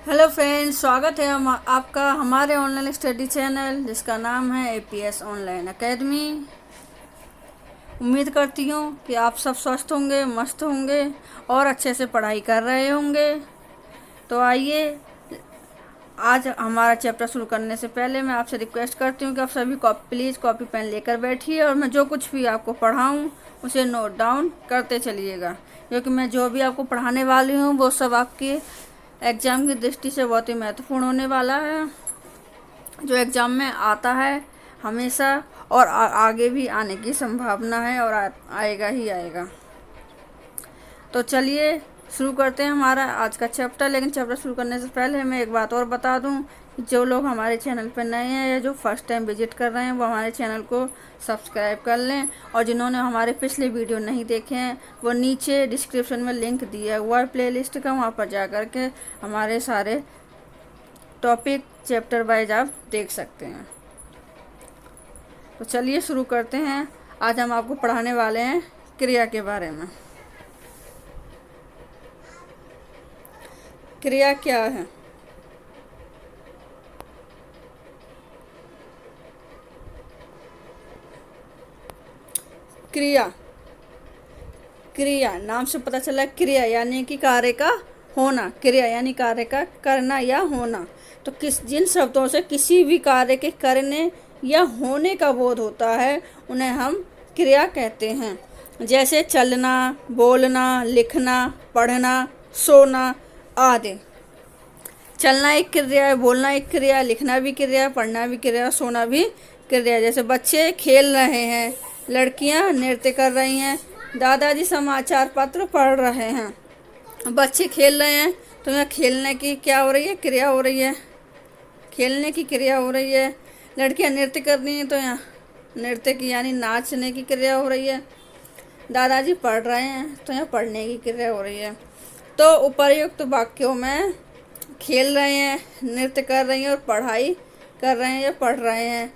Hello friends, स्वागत है आपका हमारे ऑनलाइन स्टडी चैनल जिसका नाम है एपीएस ऑनलाइन एकेडमी। उम्मीद करती हूँ कि आप सब स्वस्थ होंगे, मस्त होंगे और अच्छे से पढ़ाई कर रहे होंगे। तो आइए, आज हमारा चैप्टर शुरू करने से पहले मैं आपसे रिक्वेस्ट करती हूँ कि आप सभी प्लीज़ कॉपी पेन लेकर बैठिए और मैं जो कुछ भी आपको पढ़ाऊँ उसे नोट डाउन करते चलिएगा, क्योंकि मैं जो भी आपको पढ़ाने वाली हूँ वो सब आपके एग्ज़ाम की दृष्टि से बहुत ही महत्वपूर्ण होने वाला है, जो एग्ज़ाम में आता है हमेशा और आगे भी आने की संभावना है और आएगा ही आएगा। तो चलिए शुरू करते हैं हमारा आज का चैप्टर। लेकिन चैप्टर शुरू करने से पहले मैं एक बात और बता दूं कि जो लोग हमारे चैनल पर नए हैं या जो फर्स्ट टाइम विजिट कर रहे हैं वो हमारे चैनल को सब्सक्राइब कर लें, और जिन्होंने हमारे पिछले वीडियो नहीं देखे हैं वो नीचे डिस्क्रिप्शन में लिंक दिया हुआ है प्लेलिस्ट का, वहाँ पर जा कर के हमारे सारे टॉपिक चैप्टर वाइज आप देख सकते हैं। तो चलिए शुरू करते हैं। आज हम आपको पढ़ाने वाले हैं क्रिया के बारे में। क्रिया क्या है? क्रिया क्रिया नाम से पता चला, क्रिया यानी कि कार्य का होना, क्रिया यानी कार्य का करना या होना। तो जिन शब्दों से किसी भी कार्य के करने या होने का बोध होता है उन्हें हम क्रिया कहते हैं। जैसे चलना, बोलना, लिखना, पढ़ना, सोना आदि। चलना एक क्रिया है, बोलना एक क्रिया है, लिखना भी क्रिया है, पढ़ना भी क्रिया है, सोना भी क्रिया है। जैसे बच्चे खेल रहे हैं, लड़कियां नृत्य कर रही हैं, दादाजी समाचार पत्र पढ़ रहे हैं। बच्चे खेल रहे हैं तो यहाँ खेलने की क्या हो रही है? क्रिया हो रही है, खेलने की क्रिया हो रही है। लड़कियां नृत्य कर रही हैं तो यहाँ नृत्य की यानी नाचने की क्रिया हो रही है। दादाजी पढ़ रहे हैं तो यहाँ पढ़ने की क्रिया हो रही है। तो उपर्युक्त वाक्यों में खेल रहे हैं, नृत्य कर रही हैं और पढ़ाई कर रहे हैं या पढ़ रहे हैं,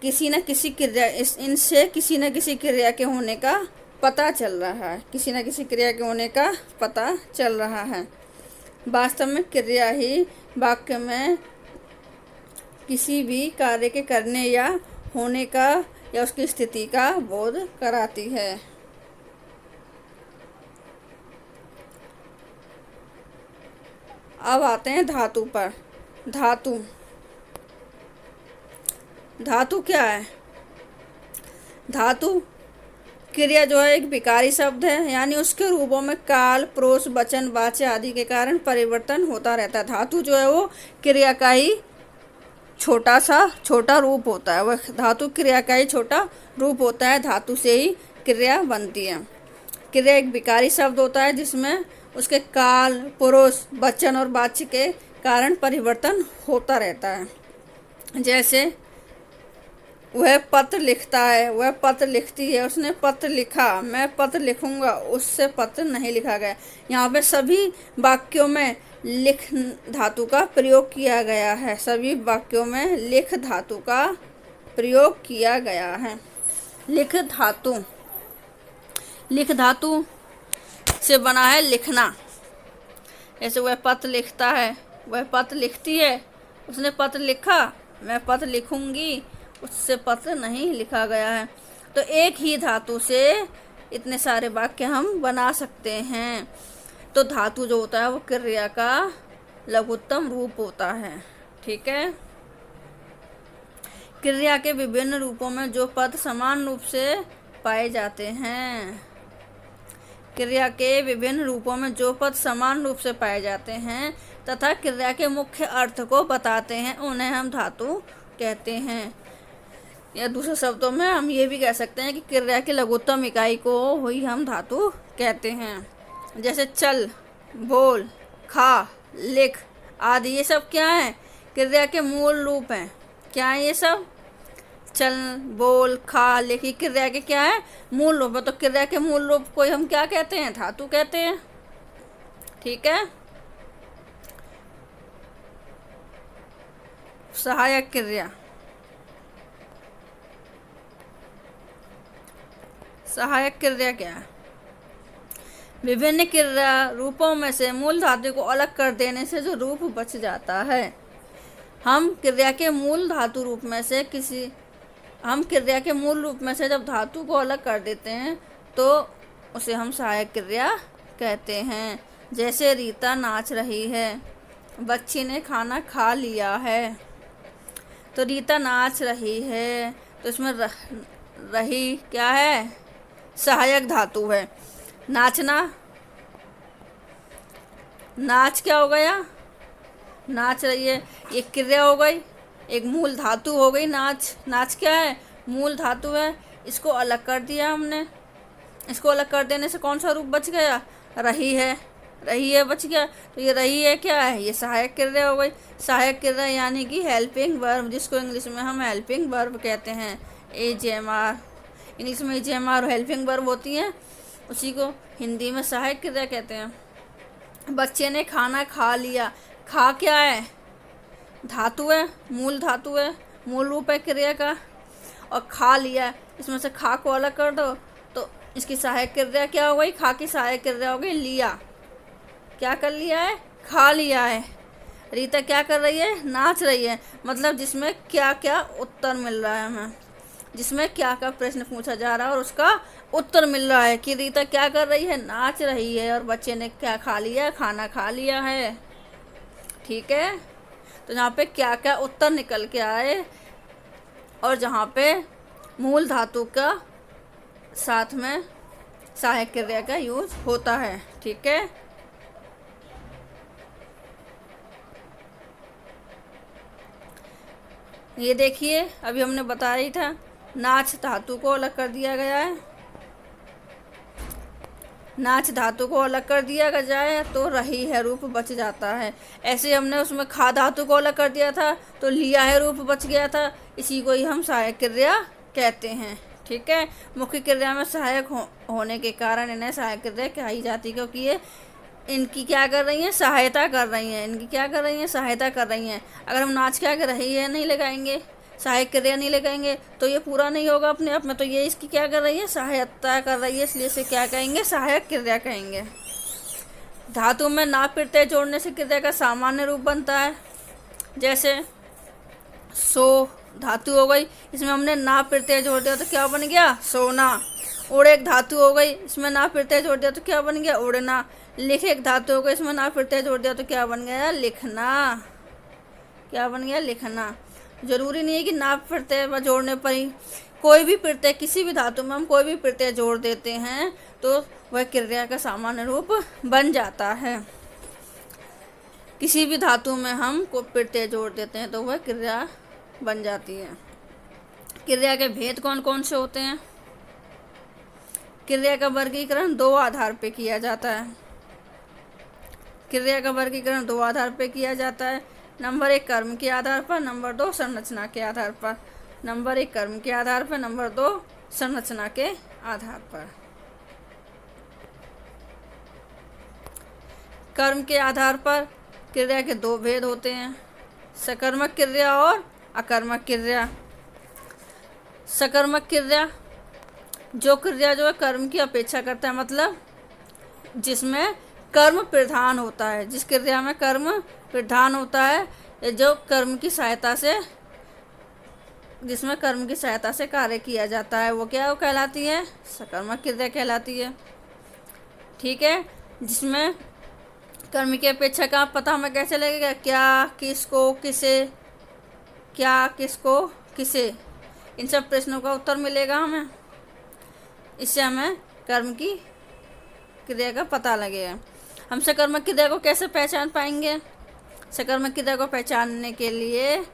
किसी न किसी क्रिया, इनसे किसी न किसी क्रिया के होने का पता चल रहा है, किसी न किसी क्रिया के होने का पता चल रहा है। वास्तव में क्रिया ही वाक्य में किसी भी कार्य के करने या होने का या उसकी स्थिति का बोध कराती है। अब आते हैं धातु पर। धातु धातु क्या है? धातु क्रिया जो है एक विकारी शब्द है, यानी उसके रूपों में काल, प्रोस, वचन, वाच्य आदि के कारण परिवर्तन होता रहता है। धातु जो है वो क्रिया का ही छोटा रूप होता है, वह धातु क्रिया का ही छोटा रूप होता है। धातु से ही क्रिया बनती है। क्रिया एक विकारी शब्द होता है जिसमें उसके काल, पुरुष, वचन और वाच्य के कारण परिवर्तन होता रहता है। जैसे वह पत्र लिखता है, वह पत्र लिखती है, उसने पत्र लिखा, मैं पत्र लिखूंगा, उससे पत्र नहीं लिखा गया। यहाँ पे सभी वाक्यों में लिख धातु का प्रयोग किया गया है। सभी वाक्यों में लिख धातु का प्रयोग किया गया है। लिख धातु से बना है लिखना। जैसे वह पत्र लिखता है, वह पत्र लिखती है, उसने पत्र लिखा, मैं पत्र लिखूंगी, उससे पत्र नहीं लिखा गया है। तो एक ही धातु से इतने सारे वाक्य हम बना सकते हैं। तो धातु जो होता है वो क्रिया का लघुत्तम रूप होता है। ठीक है। क्रिया के विभिन्न रूपों में जो पद समान रूप से पाए जाते हैं, क्रिया के विभिन्न रूपों में जो पद समान रूप से पाए जाते हैं तथा क्रिया के मुख्य अर्थ को बताते हैं उन्हें हम धातु कहते हैं। या दूसरे शब्दों में हम ये भी कह सकते हैं कि क्रिया की लघुत्तम इकाई को ही हम धातु कहते हैं। जैसे चल, बोल, खा, लिख आदि, ये सब क्या है? क्रिया के मूल रूप हैं। क्या है ये सब? चल, बोल, खा, लिख, ये क्रिया के क्या है? मूल रूप है। तो क्रिया के मूल रूप को हम क्या कहते हैं? धातु कहते हैं। ठीक है। सहायक क्रिया। सहायक क्रिया क्या है? विभिन्न क्रिया रूपों में से मूल धातु को अलग कर देने से जो रूप बच जाता है, हम क्रिया के मूल धातु रूप में से हम क्रिया के मूल रूप में से जब धातु को अलग कर देते हैं तो उसे हम सहायक क्रिया कहते हैं। जैसे रीता नाच रही है, बच्ची ने खाना खा लिया है। तो रीता नाच रही है, तो इसमें रही क्या है, सहायक धातु है। नाचना, नाच क्या हो गया, नाच रही है, एक क्रिया हो गई, एक मूल धातु हो गई। नाच, नाच क्या है, मूल धातु है। इसको अलग कर दिया हमने, इसको अलग कर देने से कौन सा रूप बच गया, रही है, रही है बच गया। तो ये रही है क्या है, ये सहायक क्रिया हो गई। सहायक क्रिया यानी कि हेल्पिंग वर्ब, जिसको इंग्लिश में हम हेल्पिंग वर्ब कहते हैं। AGMR, इंग्लिश में AGMR हेल्पिंग वर्ब होती है, उसी को हिंदी में सहायक क्रिया कहते हैं। बच्चे ने खाना खा लिया, खा क्या है, धातु है, मूल धातु है, मूल रूप है क्रिया का। और खा लिया, इसमें से खा को अलग कर दो तो इसकी सहायक क्रिया क्या हो गई, खा की सहायक क्रिया हो गई लिया। क्या कर लिया है, खा लिया है। रीता क्या कर रही है, नाच रही है। मतलब जिसमें क्या क्या उत्तर मिल रहा है हमें, जिसमें क्या क्या प्रश्न पूछा जा रहा है और उसका उत्तर मिल रहा है कि रीता क्या कर रही है, नाच रही है, और बच्चे ने क्या खा लिया, खाना खा लिया है। ठीक है, तो जहाँ पे क्या क्या उत्तर निकल के आए और जहाँ पे मूल धातु का साथ में सहायक क्रिया का यूज होता है। ठीक है, ये देखिए अभी हमने बताया ही था, नाच धातु को अलग कर दिया गया है। नाच धातु को अलग कर दिया जाए तो रही है रूप बच जाता है। ऐसे हमने उसमें खा धातु को अलग कर दिया था तो लिया है रूप बच गया था। इसी को ही हम सहायक क्रिया कहते हैं। ठीक है, मुख्य क्रिया में सहायक होने के कारण इन्हें सहायक क्रिया कही जाती है, क्योंकि ये इनकी क्या कर रही हैं, सहायता कर रही हैं। इनकी क्या कर रही हैं, सहायता कर रही हैं। अगर हम नाच क्या कर रही है नहीं लगाएंगे, सहायक क्रिया नहीं लगाएंगे तो ये पूरा नहीं होगा अपने आप में। तो ये इसकी क्या कर रही है, सहायता कर रही है, इसलिए इसे क्या कहेंगे, सहायक क्रिया कहेंगे। धातु में ना प्रत्यय जोड़ने से क्रिया का सामान्य रूप बनता है। जैसे सो धातु हो गई, इसमें हमने ना प्रत्यय जोड़ दिया तो क्या बन गया, सोना। उड़ एक धातु हो गई, इसमें ना प्रत्यय जोड़ दिया तो क्या बन गया, उड़ना। लिख एक धातु हो गई, इसमें ना प्रत्यय जोड़ दिया तो क्या बन गया, लिखना। क्या बन गया, लिखना। जरूरी नहीं है कि ना प्रत्यय जोड़ने पर ही, कोई भी प्रत्यय, किसी भी धातु में हम कोई भी प्रत्यय जोड़ देते हैं तो वह क्रिया का सामान्य रूप बन जाता है। किसी भी धातु में हम कोई प्रत्यय जोड़ देते हैं तो वह क्रिया बन जाती है। क्रिया के भेद कौन कौन से होते हैं। क्रिया का वर्गीकरण दो आधार पे किया जाता है। क्रिया का वर्गीकरण दो आधार पे किया जाता है। नंबर 1 कर्म के आधार पर, नंबर 2 संरचना के आधार पर। नंबर 1 कर्म के आधार पर, नंबर 2 संरचना के आधार पर। कर्म के आधार पर क्रिया के दो भेद होते हैं, सकर्मक क्रिया और अकर्मक क्रिया। सकर्मक क्रिया जो क्रिया जो है कर्म की अपेक्षा करता है, मतलब जिसमें कर्म प्रधान होता है, जिस क्रिया में कर्म प्रधान होता है, जो कर्म की सहायता से, जिसमें कर्म की सहायता से कार्य किया जाता है, वो क्या, वो कहलाती है, सकर्मक क्रिया कहलाती है। ठीक है, जिसमें कर्म की अपेक्षा का पता हमें कैसे लगेगा, क्या, किसको, किसे, क्या, किसको, किसे, इन सब प्रश्नों का उत्तर मिलेगा हमें। इससे हमें कर्म की क्रिया का पता लगेगा। हम सकर्मक क्रिया को कैसे पहचान पाएंगे। सकर्मक क्रिया को पहचानने के लिए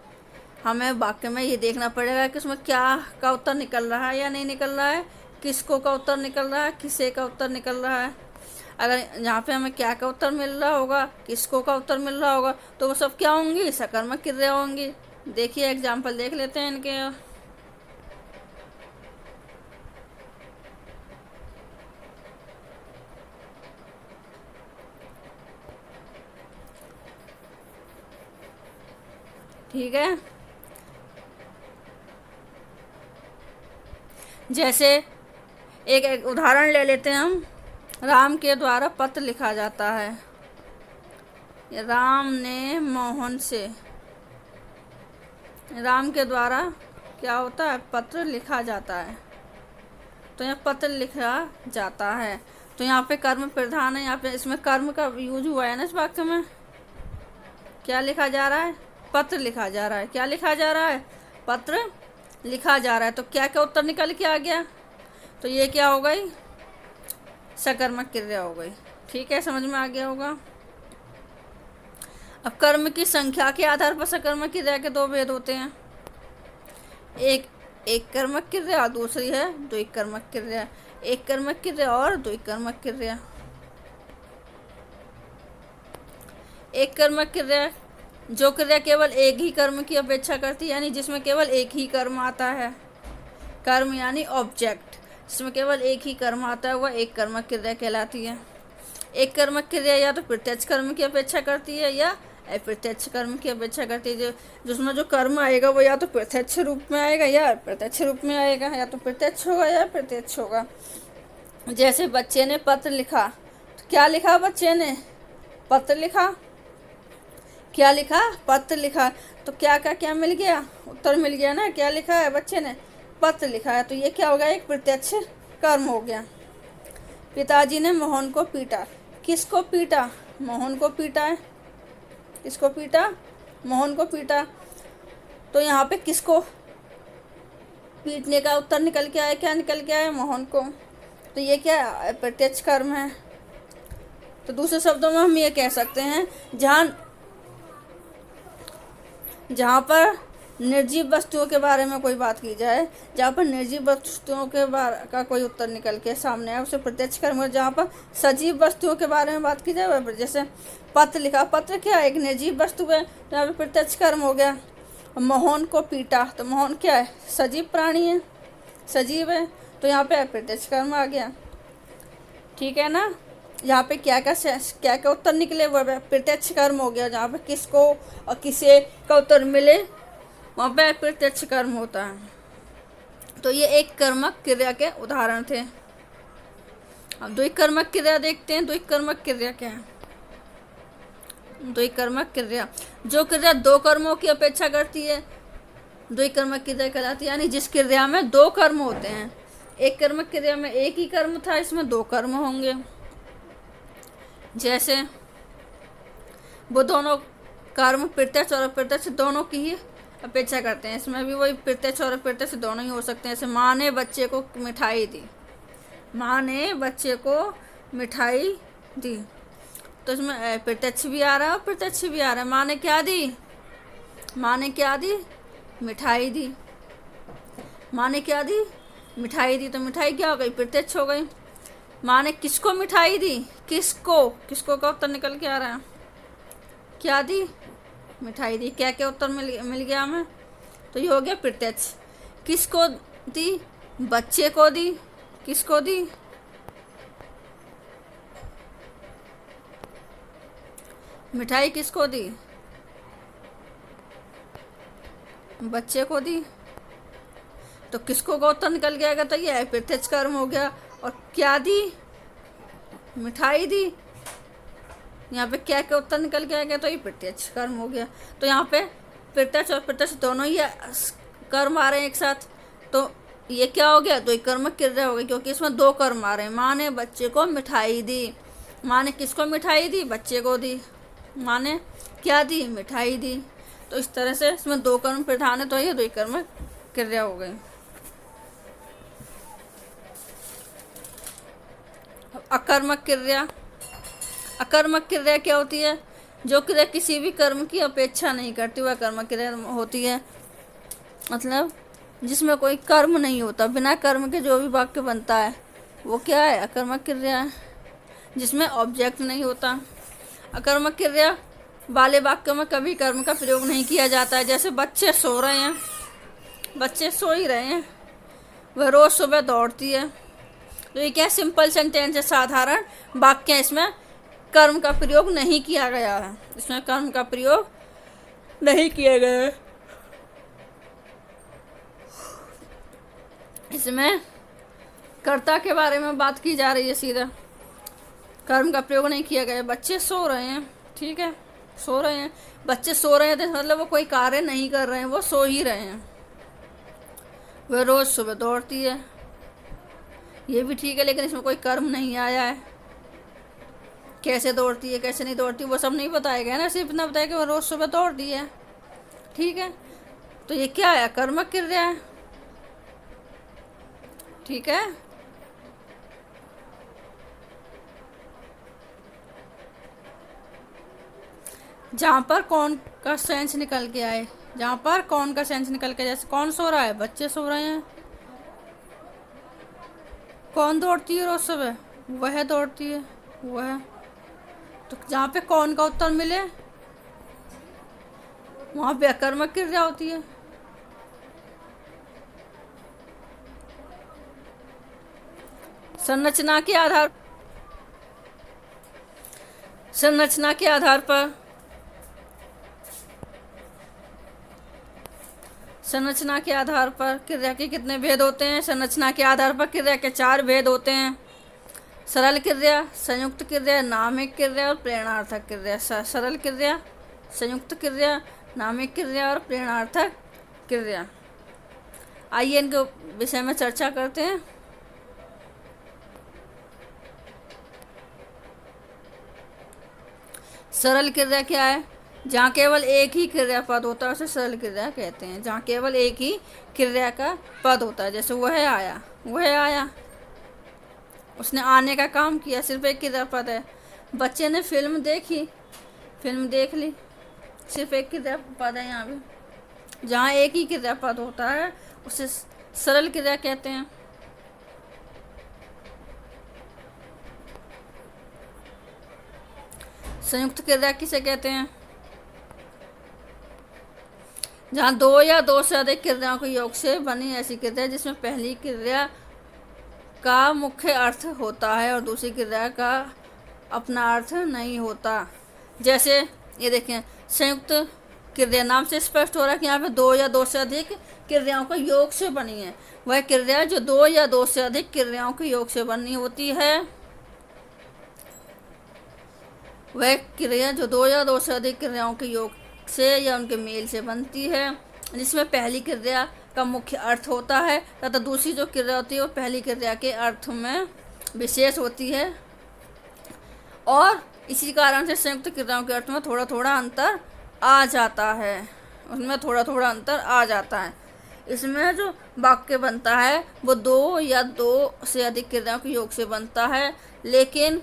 हमें वाक्य में ये देखना पड़ेगा कि उसमें क्या का उत्तर निकल रहा है या नहीं निकल रहा है, किसको का उत्तर निकल रहा है, किसे का उत्तर निकल रहा है। अगर यहाँ पे हमें क्या का उत्तर मिल रहा होगा, किसको का उत्तर मिल रहा होगा, तो वो सब क्या होंगी, सकर्मक क्रिया होंगी। देखिए एग्जाम्पल देख लेते हैं इनके। ठीक है, जैसे एक उदाहरण ले लेते हैं हम। राम के द्वारा पत्र लिखा जाता है। राम ने मोहन से, राम के द्वारा क्या होता है, पत्र लिखा जाता है। तो यहाँ पत्र लिखा जाता है, तो यहाँ पे कर्म प्रधान है, यहाँ पे इसमें कर्म का यूज हुआ है ना इस वाक्य में। क्या लिखा जा रहा है, पत्र लिखा जा रहा है। क्या लिखा जा रहा है, पत्र लिखा जा रहा है। तो क्या क्या उत्तर निकल के आ गया, तो ये क्या हो गई, सकर्मक क्रिया हो गई। ठीक है, समझ में आ गया होगा। अब कर्म की संख्या के आधार पर सकर्मक क्रिया के दो भेद होते हैं, एक कर्मक क्रिया, दूसरी है द्विक कर्मक क्रिया। एक कर्मक क्रिया और द्विक कर्मक क्रिया। एक कर्मक क्रिया जो क्रिया केवल एक ही कर्म की अपेक्षा करती है, यानी जिसमें केवल एक ही कर्म आता है। कर्म यानी ऑब्जेक्ट, जिसमें केवल एक ही कर्म आता है, वह एक कर्मक क्रिया कहलाती है। एक कर्मक क्रिया या तो प्रत्यक्ष कर्म की अपेक्षा करती है या अप्रत्यक्ष कर्म की अपेक्षा करती है। जिसमें जो कर्म आएगा वो या तो प्रत्यक्ष रूप में आएगा या अप्रत्यक्ष रूप में आएगा, या तो प्रत्यक्ष होगा या अप्रत्यक्ष होगा। जैसे बच्चे ने पत्र लिखा, तो क्या लिखा बच्चे ने, पत्र लिखा। क्या लिखा, पत्र लिखा। तो क्या का क्या मिल गया, उत्तर मिल गया ना। क्या लिखा है बच्चे ने, पत्र लिखा है। तो ये क्या हो गया, एक प्रत्यक्ष कर्म हो गया। पिताजी ने मोहन को पीटा। किसको पीटा, मोहन को पीटा है। किसको पीटा, मोहन को पीटा। तो यहाँ पे किसको पीटने का उत्तर निकल के आया, क्या निकल के आया, मोहन को। तो ये क्या प्रत्यक्ष कर्म है। तो दूसरे शब्दों में हम ये कह सकते हैं, जहाँ पर निर्जीव वस्तुओं के बारे में कोई बात की जाए, जहाँ पर निर्जीव वस्तुओं के बारे का कोई उत्तर निकल के सामने आए, उसे प्रत्यक्ष कर्म। जहाँ पर सजीव वस्तुओं के बारे में बात की जाए, वह जैसे पत्र लिखा, पत्र क्या है, एक निर्जीव वस्तु है, तो यहाँ पर प्रत्यक्ष कर्म हो गया। मोहन को पीटा, तो मोहन क्या है, सजीव प्राणी है, सजीव है, तो यहाँ पे अप्रत्यक्ष कर्म आ गया। ठीक है ना। यहाँ पे क्या क्या उत्तर निकले, वह प्रत्यक्ष कर्म हो गया। जहाँ पे किसको और किसे का उत्तर मिले, वहाँ पे प्रत्यक्ष कर्म होता है। तो ये एक कर्मक क्रिया के उदाहरण थे। अब द्विक कर्मक क्रिया देखते हैं। द्विक कर्मक क्रिया क्या है, द्विक कर्मक क्रिया जो क्रिया दो कर्मों की अपेक्षा करती है, द्विक कर्मक क्रिया कहलाती है। यानी जिस क्रिया में दो कर्म होते हैं, एक कर्मक क्रिया में एक ही कर्म था, इसमें दो कर्म होंगे। जैसे वो दोनों कर्म प्रत्यक्ष और अप्रत्यक्ष दोनों की ही अपेक्षा करते हैं, इसमें भी वही प्रत्यक्ष और अप्रत्यक्ष दोनों ही हो सकते हैं। जैसे माँ ने बच्चे को मिठाई दी, माँ ने बच्चे को मिठाई दी, तो इसमें प्रत्यक्ष भी आ रहा है और प्रत्यक्ष भी आ रहा है। माँ ने क्या दी, माँ ने क्या दी, मिठाई दी। माँ ने क्या दी, मिठाई दी, तो मिठाई क्या हो गई, प्रत्यक्ष हो गई। माँ ने किसको मिठाई दी, किसको का उत्तर निकल के आ रहा है, क्या दी, मिठाई दी। क्या क्या उत्तर मिल गया हमें, तो ये हो गया प्रत्यक्ष। किसको दी, बच्चे को दी। किसको दी, मिठाई किसको दी, बच्चे को दी। तो किसको का उत्तर निकल गया, तो ये प्रत्यक्ष कर्म हो गया। और क्या दी, मिठाई दी। यहाँ पे क्या क्या उत्तर निकल के आ गया, तो ये प्रत्यक्ष कर्म हो गया। तो यहाँ पे प्रत्यक्ष और प्रत्यक्ष दोनों ही कर्म आ रहे हैं एक साथ, तो ये क्या हो गया, द्विक कर्मक क्रिया हो गई, क्योंकि इसमें दो कर्म आ रहे हैं। माँ ने बच्चे को मिठाई दी। माँ ने किसको मिठाई दी, बच्चे को दी। माँ ने क्या दी, मिठाई दी। तो इस तरह से इसमें दो कर्म प्रधान है, तो ये द्विक कर्मक क्रिया हो गई। अकर्मक क्रिया। अकर्मक क्रिया क्या होती है, जो क्रिया किसी भी कर्म की अपेक्षा नहीं करती, वह कर्मक क्रिया होती है। मतलब जिसमें कोई कर्म नहीं होता, बिना कर्म के जो भी वाक्य बनता है वो क्या है, अकर्मक क्रिया है, जिसमें ऑब्जेक्ट नहीं होता। अकर्मक क्रिया वाले वाक्यों में कभी कर्म का प्रयोग नहीं किया जाता है। जैसे बच्चे सो रहे हैं, बच्चे सो ही रहे हैं, वह रोज़ सुबह दौड़ती है। तो ये क्या सिंपल सेंटेंस है, साधारण वाक्य है, इसमें कर्म का प्रयोग नहीं किया गया है, इसमें कर्म का प्रयोग नहीं किया गया है। इसमें कर्ता के बारे में बात की जा रही है सीधा। कर्म का प्रयोग नहीं किया गया। बच्चे सो रहे हैं, ठीक है, सो रहे हैं, बच्चे सो रहे हैं तो मतलब वो कोई कार्य नहीं कर रहे हैं, वो सो ही रहे हैं। वह रोज़ सुबह दौड़ती है, ये भी ठीक है, लेकिन इसमें कोई कर्म नहीं आया है। कैसे दौड़ती है, कैसे नहीं दौड़ती, वो सब नहीं बताया गया ना, सिर्फ इतना बताया कि वो रोज़ सुबह दौड़ती है, ठीक है। तो ये क्या है, कर्मक क्रिया है, ठीक है। जहाँ पर कौन का सेंस निकल के आए, जहाँ पर कौन का सेंस निकल के, जैसे कौन सो रहा है, बच्चे सो रहे हैं। कौन दौड़ती है रोज सुबह, वह दौड़ती है, वह। तो जहाँ पे कौन का उत्तर मिले वहाँ पे अकर्मक क्रिया होती है। संरचना के आधार संरचना के आधार पर संरचना के आधार पर क्रिया के कितने भेद होते हैं? संरचना के आधार पर क्रिया के 4 भेद होते हैं। सरल क्रिया, संयुक्त क्रिया, नामिक क्रिया और प्रेरणार्थक क्रिया। सरल क्रिया, संयुक्त क्रिया, नामिक क्रिया और प्रेरणार्थक क्रिया। आइए इनके विषय में चर्चा करते हैं। सरल क्रिया क्या है? जहाँ केवल एक ही क्रिया पद होता है उसे सरल क्रिया कहते हैं। जहाँ केवल एक ही क्रिया का पद होता है, जैसे वह आया, वह आया, उसने आने का काम किया, सिर्फ एक क्रिया पद है। बच्चे ने फिल्म देखी, फिल्म देख ली, सिर्फ एक क्रिया पद है। यहाँ भी जहाँ एक ही क्रिया पद होता है उसे सरल क्रिया कहते हैं। संयुक्त क्रिया किसे कहते हैं? जहाँ 2 या 2 से अधिक क्रियाओं के योग से बनी ऐसी क्रिया जिसमें पहली क्रिया का मुख्य अर्थ होता है और दूसरी क्रिया का अपना अर्थ नहीं होता। जैसे ये देखें, संयुक्त क्रिया नाम से स्पष्ट हो रहा है कि यहाँ पे 2 या 2 से अधिक क्रियाओं का योग से बनी है। वह क्रिया जो 2 या 2 से अधिक क्रियाओं के योग से बनी होती है, वह क्रिया जो 2 या 2 से अधिक क्रियाओं के योग से या उनके मेल से बनती है, जिसमें पहली क्रिया का मुख्य अर्थ होता है तथा दूसरी जो क्रिया होती है वो पहली क्रिया के अर्थ में विशेष होती है। और इसी कारण से संयुक्त क्रियाओं के अर्थ में थोड़ा थोड़ा अंतर आ जाता है, उसमें थोड़ा थोड़ा अंतर आ जाता है। इसमें जो वाक्य बनता है वो 2 या 2 से अधिक क्रियाओं के योग से बनता है, लेकिन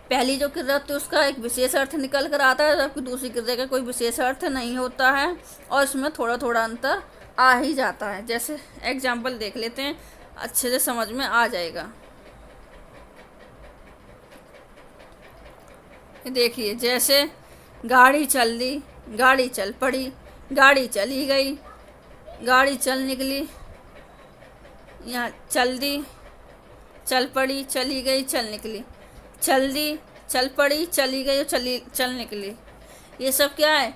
पहली जो क्रिया होती है उसका एक विशेष अर्थ निकल कर आता है, जबकि दूसरी क्रिया का कोई विशेष अर्थ नहीं होता है और इसमें थोड़ा थोड़ा अंतर आ ही जाता है। जैसे एग्जाम्पल देख लेते हैं, अच्छे से समझ में आ जाएगा। देखिए, जैसे गाड़ी चल दी, गाड़ी चल पड़ी, गाड़ी चली गई, गाड़ी चल निकली, यहाँ चल दी, चल पड़ी, चली गई, चल निकली, चल दी, चल पड़ी, चली गई और चल निकली। ये सब क्या है?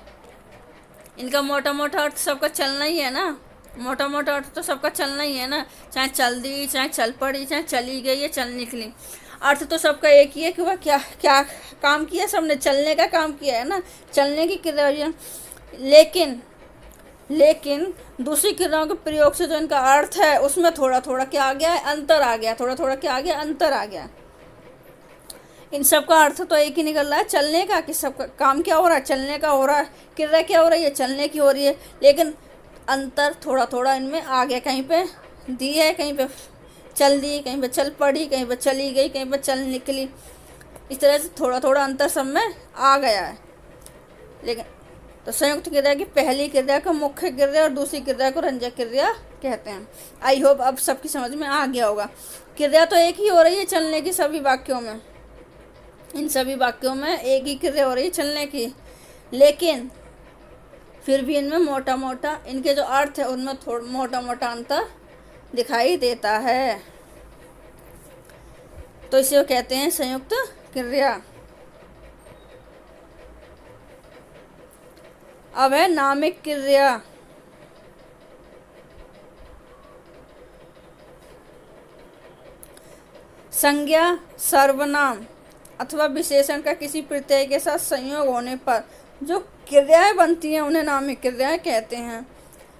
इनका मोटा मोटा अर्थ सबका चलना ही है ना, मोटा मोटा अर्थ तो सबका चलना ही है ना, चाहे चल दी, चाहे चल पड़ी, चाहे चली गई या चल निकली, अर्थ तो सबका एक ही है कि वह क्या क्या काम किया, सबने चलने का काम किया है ना, चलने की क्रिया। लेकिन दूसरी क्रियाओं के प्रयोग से जो इनका अर्थ है उसमें थोड़ा थोड़ा क्या आ गया है, अंतर आ गया, थोड़ा थोड़ा क्या आ गया, अंतर आ गया। इन सब का अर्थ तो एक ही निकल रहा है, चलने का, कि सबका काम क्या हो रहा है, चलने का हो रहा है, क्रिया क्या हो रही है, चलने की हो रही है, लेकिन अंतर थोड़ा थोड़ा इनमें आ गया। कहीं पे दी है, कहीं पे चल दी, कहीं पे चल पड़ी, कहीं पे चली गई, कहीं पे चल निकली, इस तरह से थोड़ा थोड़ा अंतर सब में आ गया है। लेकिन तो संयुक्त क्रिया की पहली क्रिया को मुख्य क्रिया और दूसरी क्रिया को रंजक क्रिया कहते हैं। आई होप अब सबकी समझ में आ गया होगा। क्रिया तो एक ही हो रही है चलने की, सभी वाक्यों में, इन सभी वाक्यों में एक ही क्रिया हो रही है चलने की, लेकिन फिर भी इनमें मोटा मोटा इनके जो अर्थ है उनमें थोड़ा मोटा मोटा अंतर दिखाई देता है, तो इसे कहते हैं संयुक्त क्रिया। अब है नामिक क्रिया। संज्ञा, सर्वनाम अथवा विशेषण का किसी प्रत्यय के साथ संयोग होने पर जो क्रियाएं बनती हैं उन्हें नामिक क्रियाएं कहते हैं।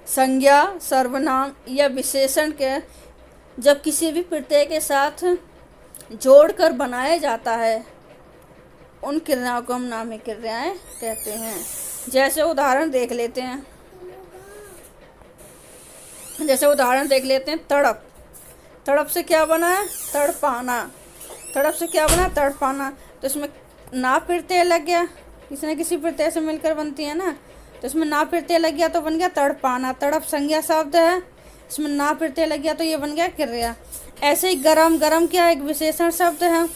संज्ञा, सर्वनाम या विशेषण के जब किसी भी प्रत्यय के साथ जोड़कर बनाया जाता है उन क्रियाओं को हम नामिक क्रियाएं कहते हैं। जैसे उदाहरण देख लेते हैं तड़प। तड़प से क्या बना है? तड़पाना। तड़प से क्या बना? तड़पाना। तो इसमें ना प्रत्यय लग गया, किसी न किसी प्रत्यय से मिलकर बनती है ना, तो इसमें ना प्रत्यय लग गया तो बन गया तड़पाना। तड़प संज्ञा शब्द है, इसमें ना प्रत्यय लग गया तो ये बन गया क्रिया। ऐसे ही गरम, गरम क्या एक विशेषण शब्द है,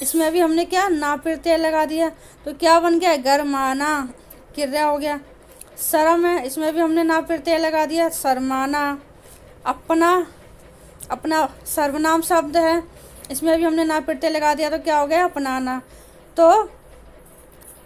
इसमें भी हमने क्या ना प्रत्यय लगा दिया तो क्या बन गया? गरमाना, क्रिया हो गया। शर्म है, इसमें भी हमने ना प्रत्यय लगा दिया, शर्माना। अपना सर्वनाम शब्द है, इसमें भी हमने ना प्रत्यय लगा दिया तो क्या हो गया? अपनाना। तो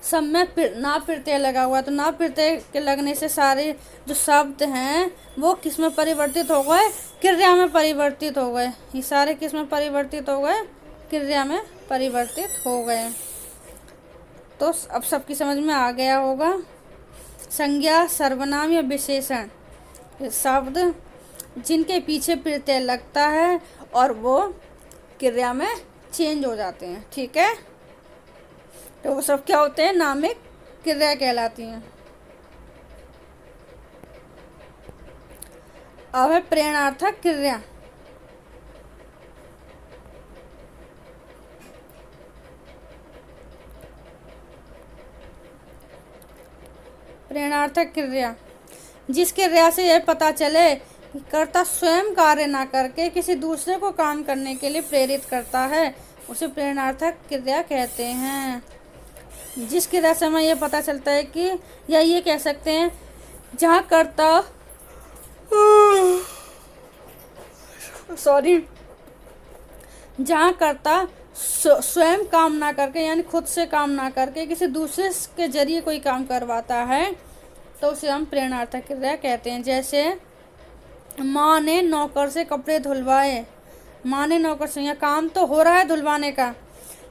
सब में ना प्रत्यय लगा हुआ, तो ना प्रत्यय के लगने से सारे जो शब्द हैं वो किस में परिवर्तित हो गए? क्रिया में परिवर्तित हो गए। ये सारे किस में परिवर्तित हो गए? क्रिया में परिवर्तित हो गए। तो अब सबकी समझ में आ गया होगा। संज्ञा, सर्वनाम या विशेषण शब्द जिनके पीछे प्रत्यय लगता है और वो क्रिया में चेंज हो जाते हैं, ठीक है, तो वो सब क्या होते हैं? नामिक क्रिया कहलाती हैं। अब है प्रेरणार्थक क्रिया। प्रेरणार्थक क्रिया जिस क्रिया से यह पता चले कि कर्ता स्वयं कार्य ना करके किसी दूसरे को काम करने के लिए प्रेरित करता है उसे प्रेरणार्थक क्रिया कहते हैं। जिस क्रिया से हमें यह पता चलता है कि, या ये कह सकते हैं जहाँ कर्ता स्वयं काम ना करके यानी खुद से काम ना करके किसी दूसरे के जरिए कोई काम करवाता है तो उसे हम प्रेरणार्थक क्रिया कहते हैं। जैसे माँ ने नौकर से कपड़े धुलवाए। माँ ने नौकर से, यहाँ काम तो हो रहा है धुलवाने का,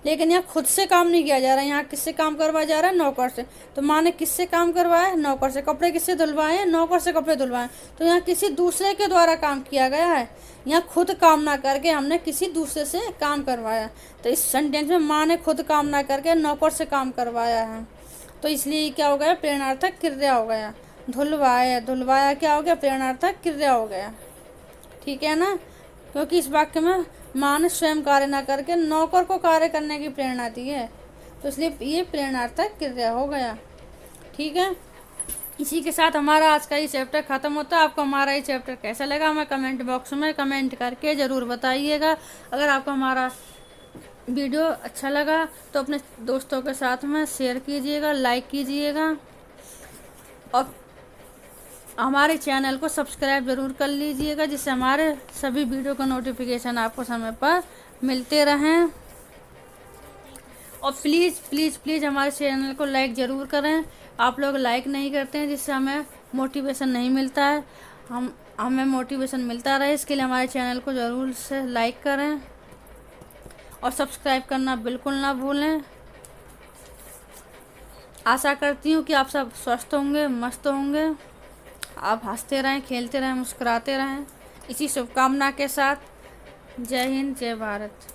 लेकिन यहाँ खुद से काम नहीं किया जा रहा है, यहाँ किससे काम करवाया जा रहा है? नौकर से। तो माँ ने किससे काम करवाया? नौकर से। कपड़े किससे धुलवाए? नौकर से कपड़े धुलवाए। तो यहाँ किसी दूसरे के द्वारा काम किया गया है, यहाँ खुद काम ना करके हमने किसी दूसरे से काम करवाया। तो इस सेंटेंस में माँ ने खुद काम ना करके नौकर से काम करवाया है, तो इसलिए क्या हो गया? प्रेरणार्थक क्रिया हो गया। धुलवाया, धुलवाया क्या हो गया? प्रेरणार्थक क्रिया हो गया, ठीक है ना, क्योंकि इस वाक्य में माँ ने स्वयं कार्य ना करके नौकर को कार्य करने की प्रेरणा दी है, तो इसलिए ये प्रेरणार्थक क्रिया हो गया, ठीक है। इसी के साथ हमारा आज का ये चैप्टर ख़त्म होता है। आपको हमारा ये चैप्टर कैसा लगा हमें कमेंट बॉक्स में कमेंट करके ज़रूर बताइएगा। अगर आपको हमारा वीडियो अच्छा लगा तो अपने दोस्तों के साथ में शेयर कीजिएगा, लाइक कीजिएगा और हमारे चैनल को सब्सक्राइब ज़रूर कर लीजिएगा, जिससे हमारे सभी वीडियो का नोटिफिकेशन आपको समय पर मिलते रहें। और प्लीज़ प्लीज़ प्लीज़ हमारे चैनल को लाइक ज़रूर करें। आप लोग लाइक नहीं करते हैं, जिससे हमें मोटिवेशन नहीं मिलता है। हमें मोटिवेशन मिलता रहे, इसके लिए हमारे चैनल को ज़रूर से लाइक करें और सब्सक्राइब करना बिल्कुल ना भूलें। आशा करती हूँ कि आप सब स्वस्थ होंगे, मस्त होंगे, आप हंसते रहें, खेलते रहें, मुस्कुराते रहें। इसी शुभकामना के साथ जय हिंद, जय भारत।